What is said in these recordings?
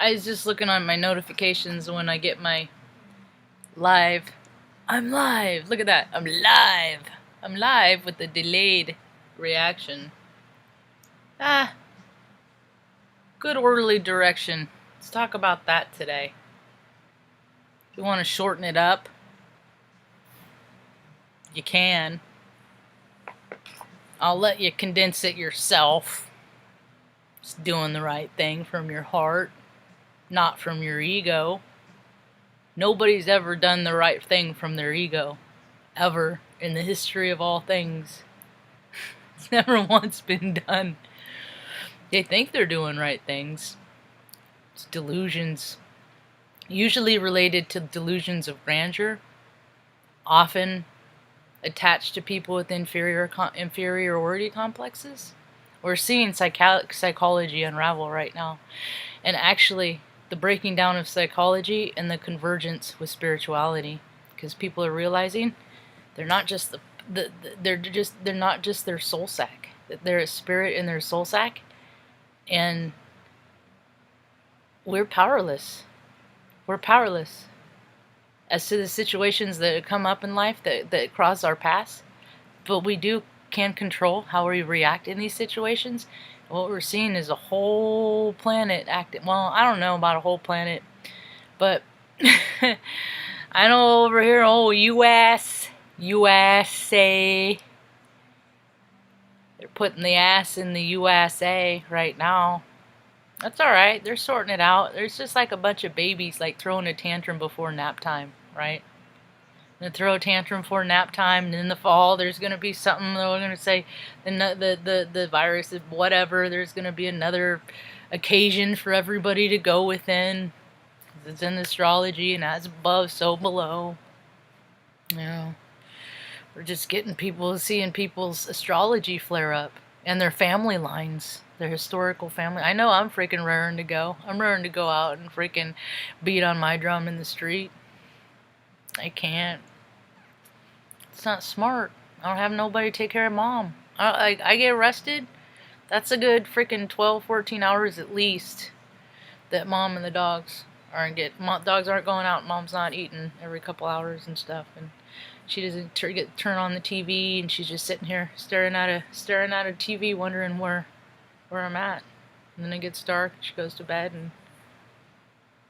I was just looking on my notifications when I get my live. I'm live! Look at that. I'm live! I'm live with the delayed reaction. Good orderly direction. Let's talk about that today. If you want to shorten it up, you can. I'll let you condense it yourself. Just doing the right thing from your heart, not from your ego. Nobody's ever done the right thing from their ego. Ever in the history of all things. It's never once been done. They think they're doing right things. It's delusions. Usually related to delusions of grandeur. Often attached to people with inferiority complexes. We're seeing psychology unravel right now. And actually, the breaking down of psychology and the convergence with spirituality. Because people are realizing they're not just they're not just their soul sack. They're a spirit in their soul sack. And we're powerless. We're powerless as to the situations that come up in life that cross our paths. But we can control how we react in these situations. What we're seeing is a whole planet acting. Well, I don't know about a whole planet, but I know over here, USA. They're putting the ass in the USA right now. That's alright. They're sorting it out. There's just like a bunch of babies like throwing a tantrum before nap time, right? They throw a tantrum before nap time, and in the fall there's going to be something they're going to say, the virus is whatever. There's going to be another occasion for everybody to go within. It's in astrology, and as above, so below. You know, we're just getting seeing people's astrology flare up, and their family lines, their historical family. I know I'm freaking raring to go. I'm raring to go out and freaking beat on my drum in the street. I can't. It's not smart. I don't have nobody to take care of mom. I get arrested. That's a good freaking 12, 14 hours at least that mom and the dogs dogs aren't going out. Mom's not eating every couple hours and stuff, and she doesn't turn on the TV, and she's just sitting here staring at a TV, wondering where I'm at. And then it gets dark. She goes to bed, and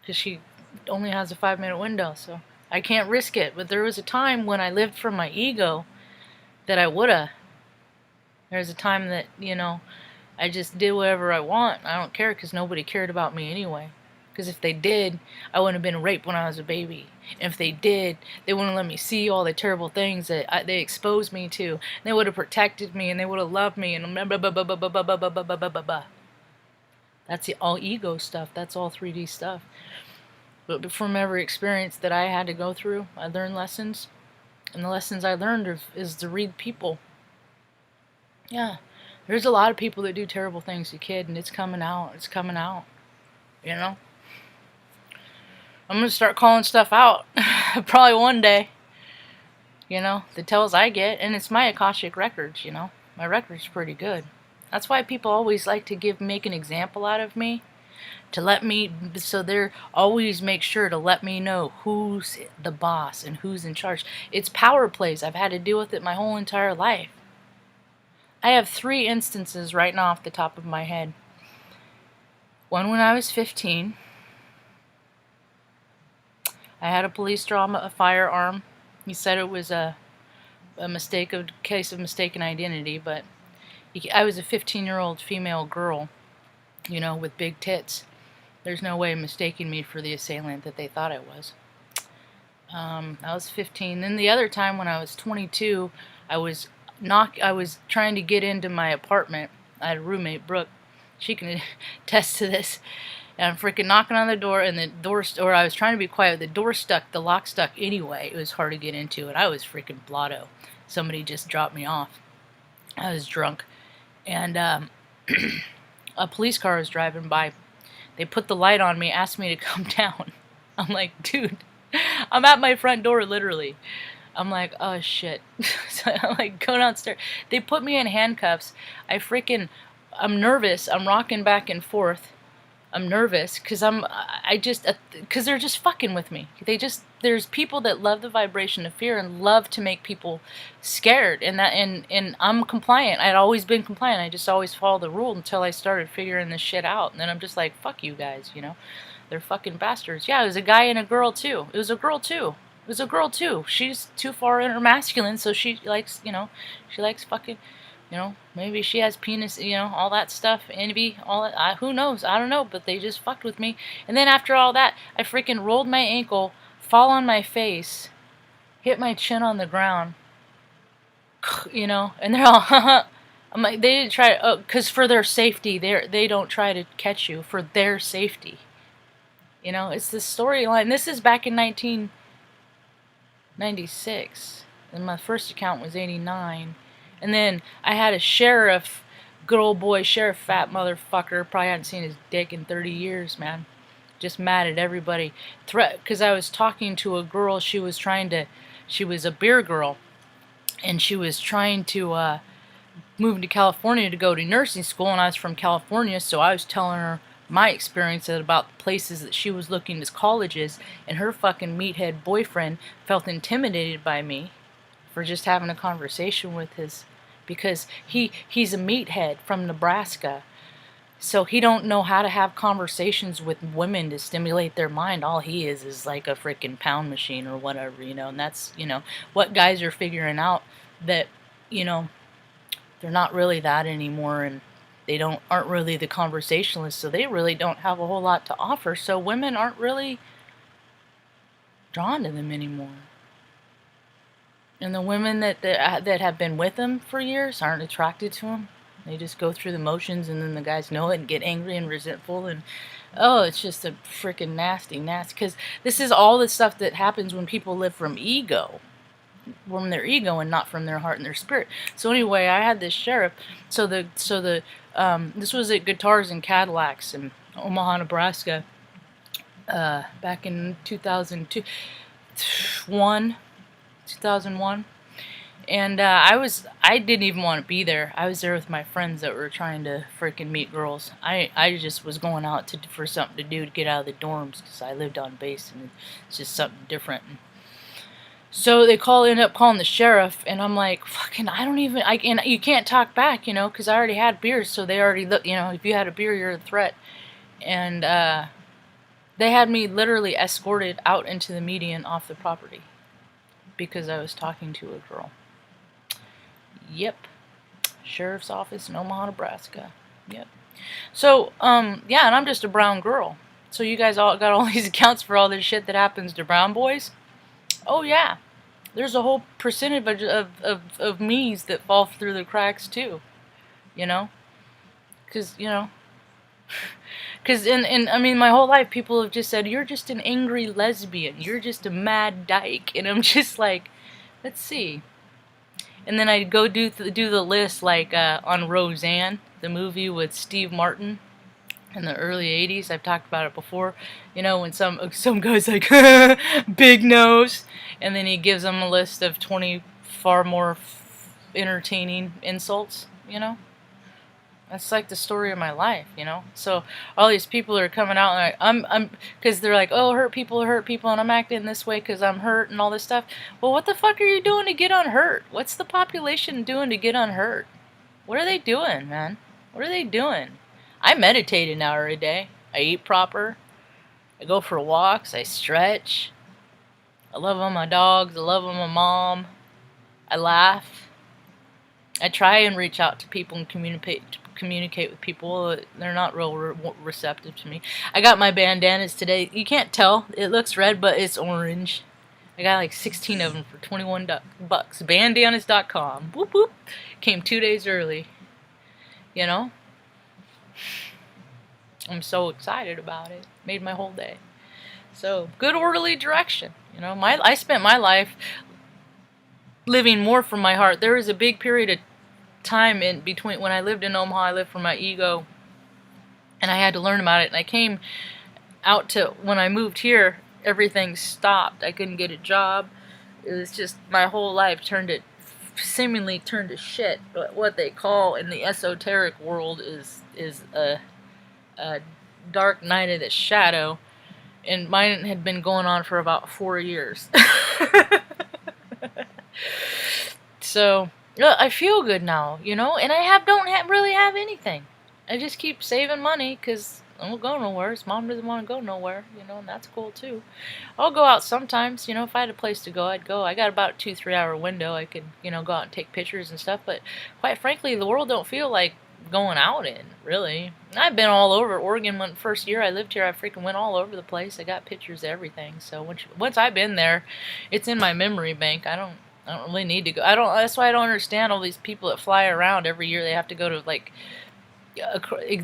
because she only has a 5-minute window, so I can't risk it. But there was a time when I lived from my ego that I woulda. There's a time that, I just did whatever I want. I don't care because nobody cared about me anyway. Because if they did, I wouldn't have been raped when I was a baby. And if they did, they wouldn't let me see all the terrible things that they exposed me to. And they would have protected me, and they would have loved me, and blah, blah, blah, blah, blah, blah, blah, blah, blah, blah, blah, blah. That's all ego stuff. That's all 3D stuff. But from every experience that I had to go through, I learned lessons. And the lessons I learned is to read people. Yeah. There's a lot of people that do terrible things to kids, and it's coming out. It's coming out. I'm going to start calling stuff out. Probably one day. The tells I get. And it's my Akashic records, My record's pretty good. That's why people always like to make an example out of me. So they're always make sure to let me know who's the boss and who's in charge. It's power plays. I've had to deal with it my whole entire life. I have 3 instances right now off the top of my head. One when I was 15. I had a police draw a firearm. He said it was a case of mistaken identity, but I was a 15-year-old female girl, with big tits. There's no way of mistaking me for the assailant that they thought I was. I was 15. Then the other time when I was 22, I was trying to get into my apartment. I had a roommate, Brooke. She can attest to this. And I'm freaking knocking on the door, and I was trying to be quiet. The lock stuck anyway. It was hard to get into, and I was freaking blotto. Somebody just dropped me off. I was drunk. And a police car was driving by. They put the light on me, asked me to come down. I'm like, dude, I'm at my front door, literally. I'm like, oh shit. So I'm like, go downstairs. They put me in handcuffs. I'm nervous. I'm rocking back and forth. I'm nervous because because they're just fucking with me. There's people that love the vibration of fear and love to make people scared, and I'm compliant. I'd always been compliant. I just always follow the rule until I started figuring this shit out, and then I'm just like, fuck you guys, they're fucking bastards. Yeah, it was a guy and a girl too. It was a girl too. It was a girl too. She's too far in her masculine, so she likes, she likes fucking, maybe she has penis, all that stuff, envy, all that. Who knows? I don't know, but they just fucked with me. And then after all that, I freaking rolled my ankle, fall on my face, hit my chin on the ground, and they're all, I'm like, they didn't try, because for their safety, they don't try to catch you for their safety. It's the storyline. This is back in 1996, and my first account was 89. And then I had a sheriff, good old boy sheriff, fat motherfucker, probably hadn't seen his dick in 30 years, man. Just mad at everybody. Because I was talking to a girl, she was a beer girl, and she was trying to move to California to go to nursing school, and I was from California, so I was telling her my experience about the places that she was looking as colleges, and her fucking meathead boyfriend felt intimidated by me for just having a conversation with because he's a meathead from Nebraska, so he don't know how to have conversations with women to stimulate their mind. All he is like a freaking pound machine or whatever, and that's, what guys are figuring out, that, they're not really that anymore, and they aren't really the conversationalists, so they really don't have a whole lot to offer, so women aren't really drawn to them anymore. And the women that have been with them for years aren't attracted to them. They just go through the motions, and then the guys know it and get angry and resentful, and it's just a freaking nasty, because this is all the stuff that happens when people live from their ego and not from their heart and their spirit. So anyway, I had this sheriff. So this was at Guitars and Cadillacs in Omaha, Nebraska, back in 2001, and I didn't even want to be there. I was there with my friends that were trying to freaking meet girls. I just was going out for something to do to get out of the dorms, because I lived on base, and it's just something different. So they end up calling the sheriff, and I'm like, fucking, and you can't talk back, because I already had beers, so they already look, if you had a beer, you're a threat. And they had me literally escorted out into the median off the property because I was talking to a girl. Yep. Sheriff's office in Omaha, Nebraska. Yep. So, yeah, and I'm just a brown girl. So you guys all got all these accounts for all this shit that happens to brown boys? Oh yeah, there's a whole percentage of me's that fall through the cracks too, because I mean, my whole life people have just said, you're just an angry lesbian, you're just a mad dyke, and I'm just like, let's see. And then I'd go do the list, like on Roseanne, the movie with Steve Martin in the early 80s. I've talked about it before, when some guy's like, big nose, and then he gives them a list of 20 far more entertaining insults, That's like the story of my life, So all these people are coming out, and I'm because they're like, oh, hurt people, and I'm acting this way because I'm hurt and all this stuff. Well, what the fuck are you doing to get unhurt? What's the population doing to get unhurt? What are they doing, man? What are they doing? I meditate an hour a day. I eat proper. I go for walks. I stretch. I love on my dogs. I love on my mom. I laugh. I try and reach out to people and communicate with people. They're not real receptive to me. I got my bandanas today. You can't tell. It looks red, but it's orange. I got like 16 of them for $21. Bandanas.com. Whoop whoop. Came 2 days early. I'm so excited about it. Made my whole day. So, good orderly direction. I spent my life living more from my heart. There was a big period of time in between when I lived in Omaha. I lived from my ego, and I had to learn about it. And I came out to, when I moved here, everything stopped. I couldn't get a job. It was just, my whole life seemingly turned to shit. But what they call in the esoteric world is a dark night of the shadow, and mine had been going on for about 4 years. So I feel good now, you know, and I don't really have anything. I just keep saving money because I don't go nowhere. His mom doesn't want to go nowhere, you know, and that's cool too. I'll go out sometimes, you know, if I had a place to go, I'd go. I got about a 2-3 hour window. I could, you know, go out and take pictures and stuff. But quite frankly, the world don't feel like going out in, really. I've been all over Oregon. When first year I lived here, I freaking went all over the place. I got pictures of everything. So once I've been there, it's in my memory bank. I don't really need to go. That's why I don't understand all these people that fly around every year. They have to go to like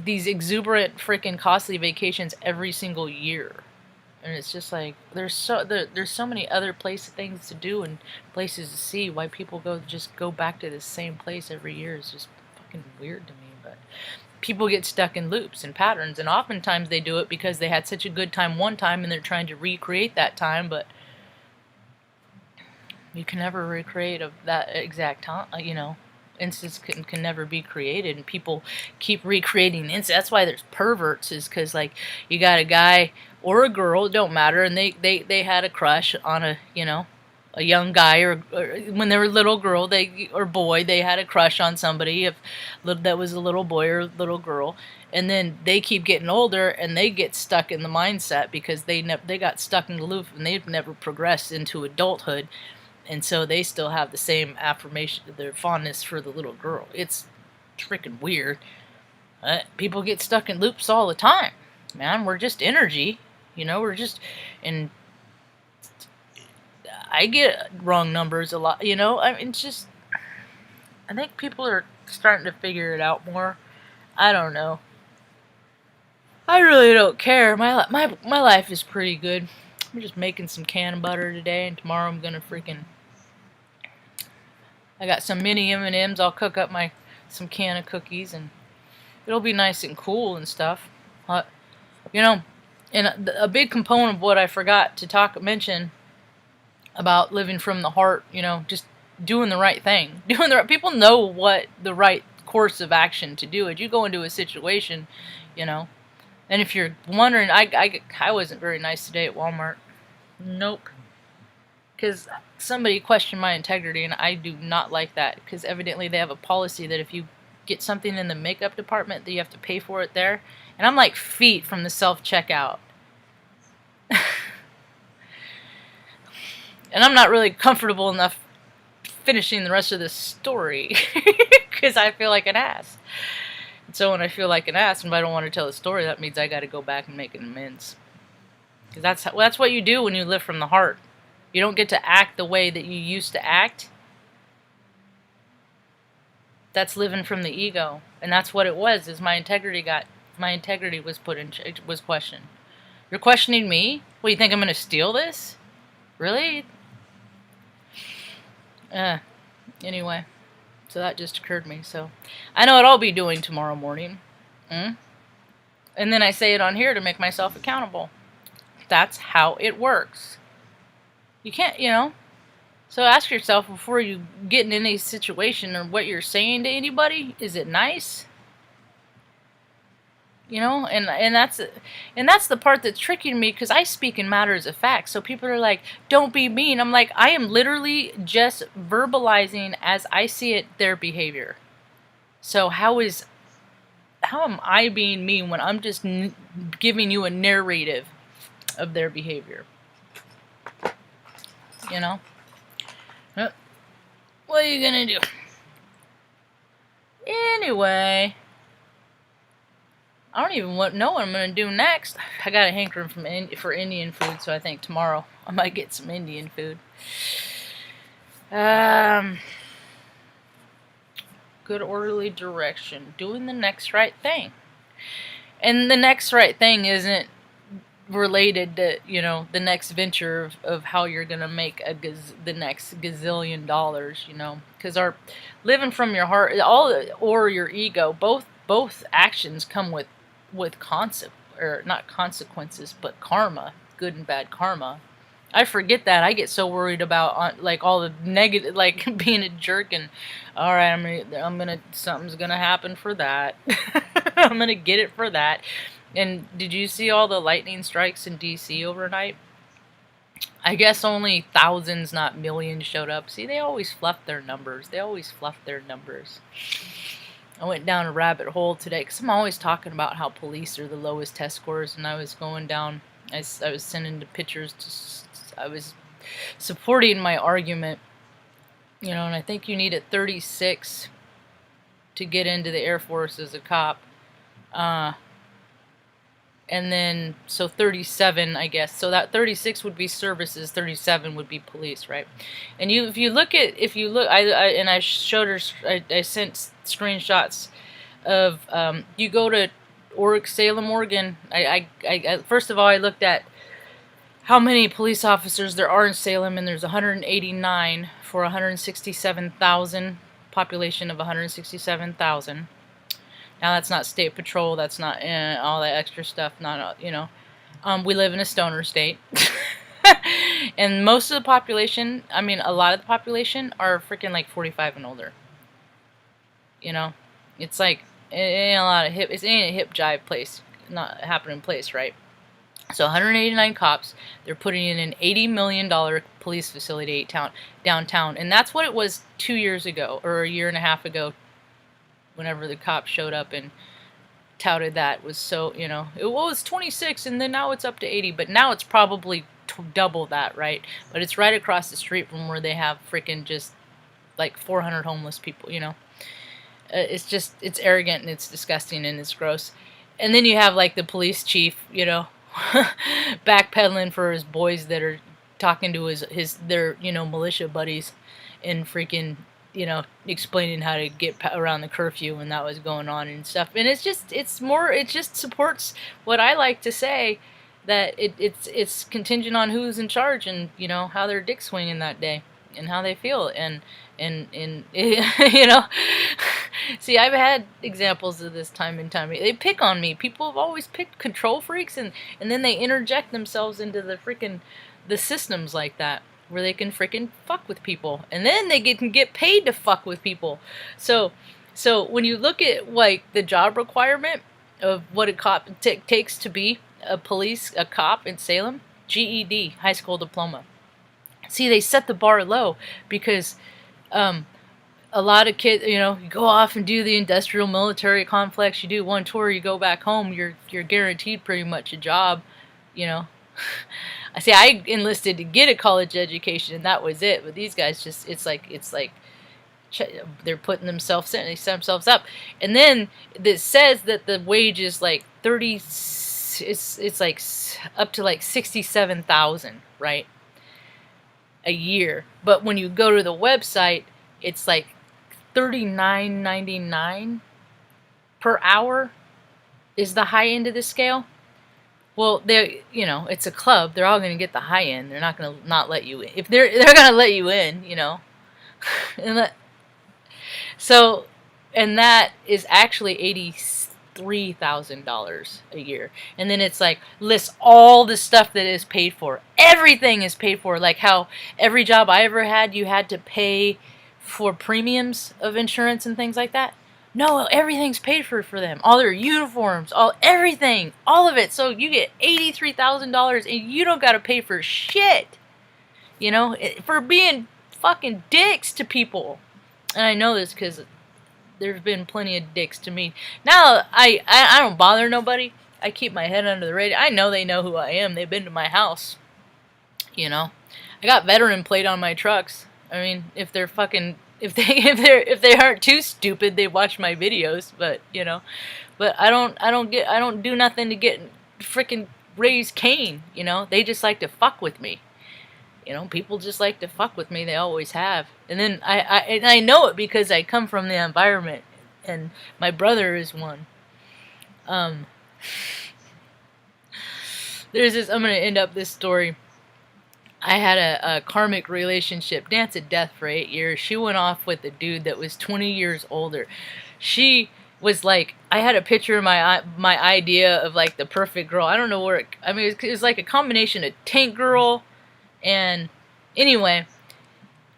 these exuberant freaking costly vacations every single year. And it's just like there's so many other things to do and places to see. Why people just go back to the same place every year is just fucking weird to me. But people get stuck in loops and patterns, and oftentimes they do it because they had such a good time one time and they're trying to recreate that time, but you can never recreate that exact time, you know. Instance can never be created, and people keep recreating instance. That's why there's perverts, is because like you got a guy or a girl, it don't matter, and they had a crush on a, you know, a young guy, or when they were a little girl or boy, they had a crush on somebody that was a little boy or little girl, and then they keep getting older and they get stuck in the mindset because they got stuck in the loop and they've never progressed into adulthood. And so they still have the same affirmation, their fondness for the little girl. It's freaking weird. People get stuck in loops all the time. Man, we're just energy. You know, we're just... And I get wrong numbers a lot, you know? I mean, it's just... I think people are starting to figure it out more. I don't know. I really don't care. My life is pretty good. I'm just making some canned butter today, and tomorrow I'm gonna freaking... I got some mini M&Ms. I'll cook up some can of cookies, and it'll be nice and cool and stuff. You know, and a big component of what I forgot to mention about living from the heart, you know, just doing the right thing. People know what the right course of action to do. As you go into a situation, you know, and if you're wondering, I wasn't very nice today at Walmart. Nope. Because somebody questioned my integrity, and I do not like that, because evidently they have a policy that if you get something in the makeup department that you have to pay for it there, and I'm like feet from the self-checkout. And I'm not really comfortable enough finishing the rest of this story because I feel like an ass. And so when I feel like an ass and if I don't want to tell the story, that means I got to go back and make an amends. Because that's what you do when you live from the heart. You don't get to act the way that you used to act. That's living from the ego, and that's what it was. Is my integrity was was questioned. You're questioning me? What, you think I'm going to steal this? Really? Anyway, so that just occurred to me. So I know what I'll be doing tomorrow morning. And then I say it on here to make myself accountable. That's how it works. You can't, you know. So ask yourself before you get in any situation or what you're saying to anybody, is it nice? You know, and that's the part that's tricky to me, because I speak in matters of fact. So people are like, don't be mean. I'm like, I am literally just verbalizing as I see it their behavior. So how am I being mean when I'm just giving you a narrative of their behavior? You know? What are you gonna do? Anyway, I don't even know what I'm gonna do next. I got a hankering for Indian food, so I think tomorrow I might get some Indian food. Good orderly direction, doing the next right thing, and the next right thing isn't related to, you know, the next venture of how you're gonna make the next gazillion dollars, you know, because our living from your heart, or your ego, both actions come with not consequences, but karma, good and bad karma. I forget that. I get so worried about like all the negative, like being a jerk, and all right, something's gonna happen for that. I'm gonna get it for that. And did you see all the lightning strikes in DC overnight? I guess only thousands, not millions, showed up. See, they always fluff their numbers. They always fluff their numbers. I went down a rabbit hole today because I'm always talking about how police are the lowest test scores, and I was going down. I was sending the pictures. I was supporting my argument, you know, and I think you need a 36 to get into the Air Force as a cop. And then, so 37, I guess. So that 36 would be services, 37 would be police, right? And if you look, I showed her, I sent screenshots of, you go to Salem, Oregon. First of all, I looked at how many police officers there are in Salem, and there's 189 for 167,000, population of 167,000. Now that's not state patrol, that's not all that extra stuff, not, you know. We live in a stoner state. And most of the population, I mean a lot of the population are freaking like 45 and older. You know, it's like, it ain't a lot of hip, it ain't a hip jive place, not happening place, right? So 189 cops, they're putting in an $80 million police facility downtown. And that's what it was 2 years ago, or a year and a half ago, whenever the cops showed up and touted that. Was so, you know, it was 26 and then now it's up to 80, but now it's probably double that, right? But it's right across the street from where they have freaking just like 400 homeless people, you know. It's just, it's arrogant and it's disgusting and it's gross. And then you have like the police chief, you know, backpedaling for his boys that are talking to their, you know, militia buddies and freaking, you know, explaining how to get around the curfew when that was going on and stuff. And it's just, it just supports what I like to say, that it's contingent on who's in charge and, you know, how their dick's swinging that day and how they feel. And you know, see, I've had examples of this time and time. They pick on me. People have always picked control freaks, and then they interject themselves into the systems like that, where they can freaking fuck with people, and then they can get paid to fuck with people. So when you look at like the job requirement of what a cop takes to be a cop in Salem, GED, high school diploma. See, they set the bar low because a lot of kids, you know, you go off and do the industrial military complex, you do one tour, you go back home, you're guaranteed pretty much a job, you know. I see, I enlisted to get a college education and that was it, but these guys just, it's like they're putting themselves in, they set themselves up. And then it says that the wage is like 30, it's like up to like 67,000, right, a year. But when you go to the website, it's like $39.99 per hour is the high end of the scale. Well, they, you know, it's a club. They're all going to get the high end. They're not going to not let you in. If they're going to let you in, you know. And that is actually $83,000 a year. And then it's like lists all the stuff that is paid for. Everything is paid for. Like how every job I ever had, you had to pay for premiums of insurance and things like that. No, everything's paid for them. All their uniforms, everything, all of it. So you get $83,000 and you don't got to pay for shit. You know, for being fucking dicks to people. And I know this because there's been plenty of dicks to me. Now, I don't bother nobody. I keep my head under the radar. I know they know who I am. They've been to my house. You know, I got veteran plate on my trucks. I mean, if they're fucking, if they aren't too stupid, they watch my videos. But you know, but I don't do nothing to get freaking raise Cain. You know, they just like to fuck with me. You know, people just like to fuck with me. They always have. And then I know it because I come from the environment, and my brother is one. There's this. I'm gonna end up this story. I had a karmic relationship, dance of death for 8 years. She went off with a dude that was 20 years older. She was like, I had a picture of my idea of like the perfect girl. I don't know where I mean, it was like a combination of tank girl. And anyway,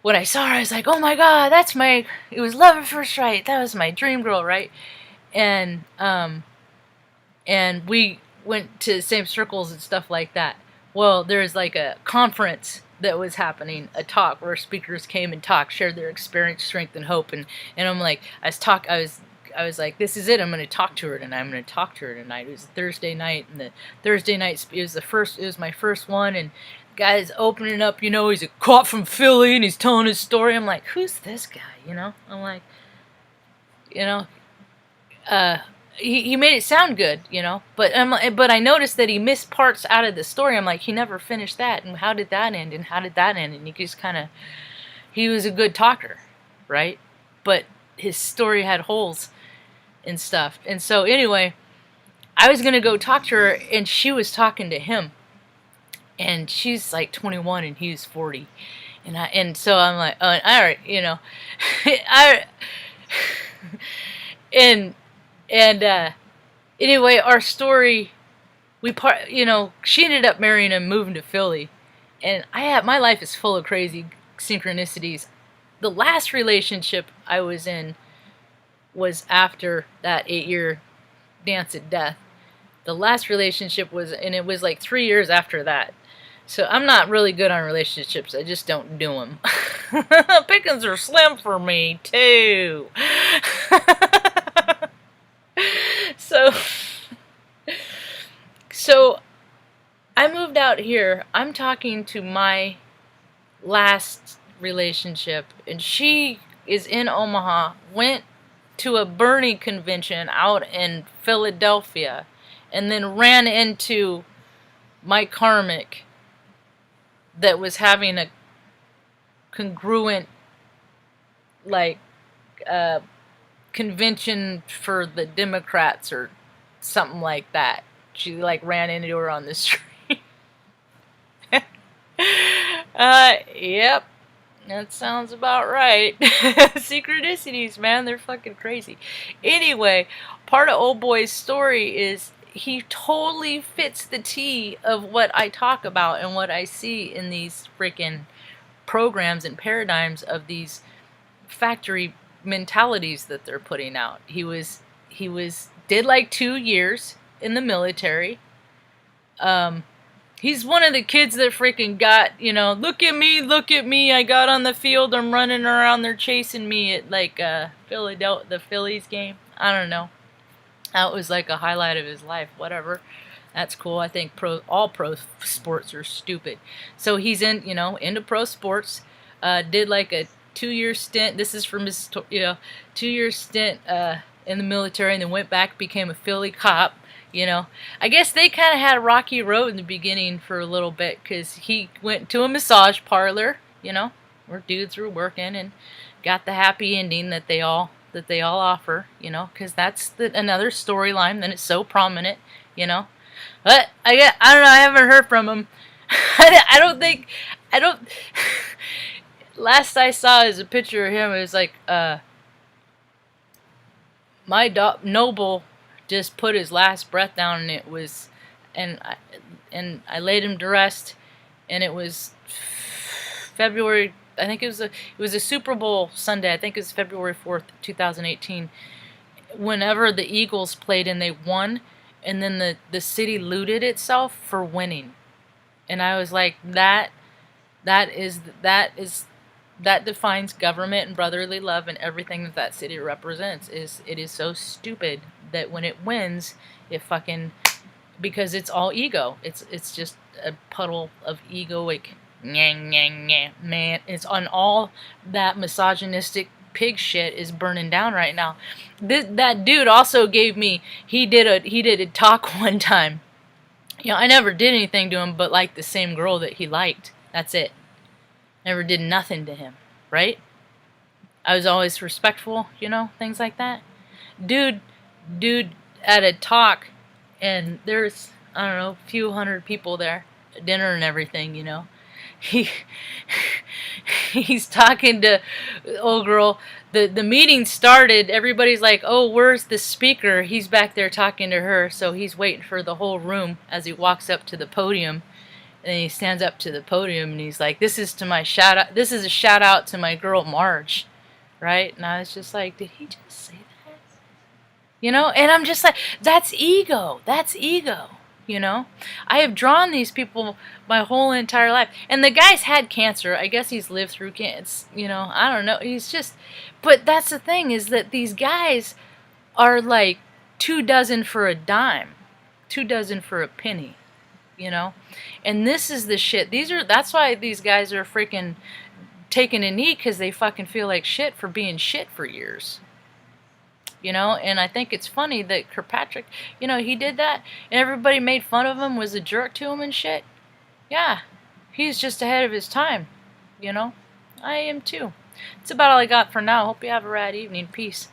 when I saw her, I was like, oh my God, it was love at first sight. That was my dream girl, right? And went to the same circles and stuff like that. Well, there's like a conference that was happening, a talk where speakers came and talked, shared their experience, strength, and hope. And I'm like, I was like, this is it. I'm going to talk to her tonight. I'm going to talk to her tonight. It was a Thursday night, and the Thursday night it was my first one, and the guy's opening up. You know, he's a cop from Philly, and he's telling his story. I'm like, who's this guy? You know, I'm like, you know, he made it sound good, you know, but I noticed that he missed parts out of the story. I'm like, he never finished that, and how did that end, and how did that end? And he just kind of, he was a good talker, right? But his story had holes and stuff. And so anyway, I was gonna go talk to her, and she was talking to him, and she's like 21 and he's 40, and so I'm like, all right, you know, I and anyway, our story, you know, she ended up marrying him, moving to Philly, and my life is full of crazy synchronicities. The last relationship I was in was after that 8-year dance at death. The last relationship was, and it was like 3 years after that. So I'm not really good on relationships. I just don't do them. Pickings are slim for me, too. So I moved out here. I'm talking to my last relationship, and she is in Omaha, went to a Bernie convention out in Philadelphia, and then ran into Mike Karmick that was having a congruent, like, convention for the Democrats or something like that. She, like, ran into her on the street. Yep. That sounds about right. Synchronicities, man, they're fucking crazy. Anyway, part of old boy's story is he totally fits the T of what I talk about and what I see in these freaking programs and paradigms of these factory mentalities that they're putting out. He did like 2 years in the military. He's one of the kids that freaking got, you know, look at me, I got on the field, I'm running around, they're chasing me at, like, Philadelphia, the Phillies game. I don't know. That was like a highlight of his life, whatever. That's cool. I think all pro sports are stupid. So he's into pro sports, did like a 2-year stint, this is from his, 2-year stint, in the military, and then went back, became a Philly cop. You know, I guess they kind of had a rocky road in the beginning for a little bit, because he went to a massage parlor, you know, where dudes were working, and got the happy ending that they all offer, you know, because that's another storyline that is so prominent, you know. But I don't know, I haven't heard from him. I don't. Last I saw is a picture of him. It was like, my Noble just put his last breath down, and it was, and I laid him to rest, and it was February, I think it was a Super Bowl Sunday, I think it was February 4th, 2018, whenever the Eagles played and they won, and then the city looted itself for winning. And I was like, that defines government and brotherly love, and everything that city represents. It is so stupid that when it wins, it fucking, because it's all ego. It's just a puddle of egoic man. It's on all that misogynistic pig shit is burning down right now. That dude also gave me, he did a talk one time. You know, I never did anything to him but like the same girl that he liked. That's it. Never did nothing to him, right? I was always respectful, you know, things like that. Dude at a talk, and there's, I don't know, a few hundred people there, dinner and everything, you know. He's talking to old girl. The meeting started, everybody's like, oh, where's the speaker? He's back there talking to her, so he's waiting for the whole room as he walks up to the podium. And he stands up to the podium and he's like, this is a shout out to my girl Marge, right? And I was just like, did he just say that? You know? And I'm just like, that's ego. That's ego. You know, I have drawn these people my whole entire life, and the guy's had cancer. I guess he's lived through cancer. You know, I don't know. He's just, but that's the thing, is that these guys are like 2 dozen for a dime, 2 dozen for a penny. You know, and this is the shit. That's why these guys are freaking taking a knee, because they fucking feel like shit for being shit for years. You know, and I think it's funny that Kirkpatrick, you know, he did that, and everybody made fun of him, was a jerk to him and shit. Yeah, he's just ahead of his time, you know. I am too. That's about all I got for now. Hope you have a rad evening. Peace.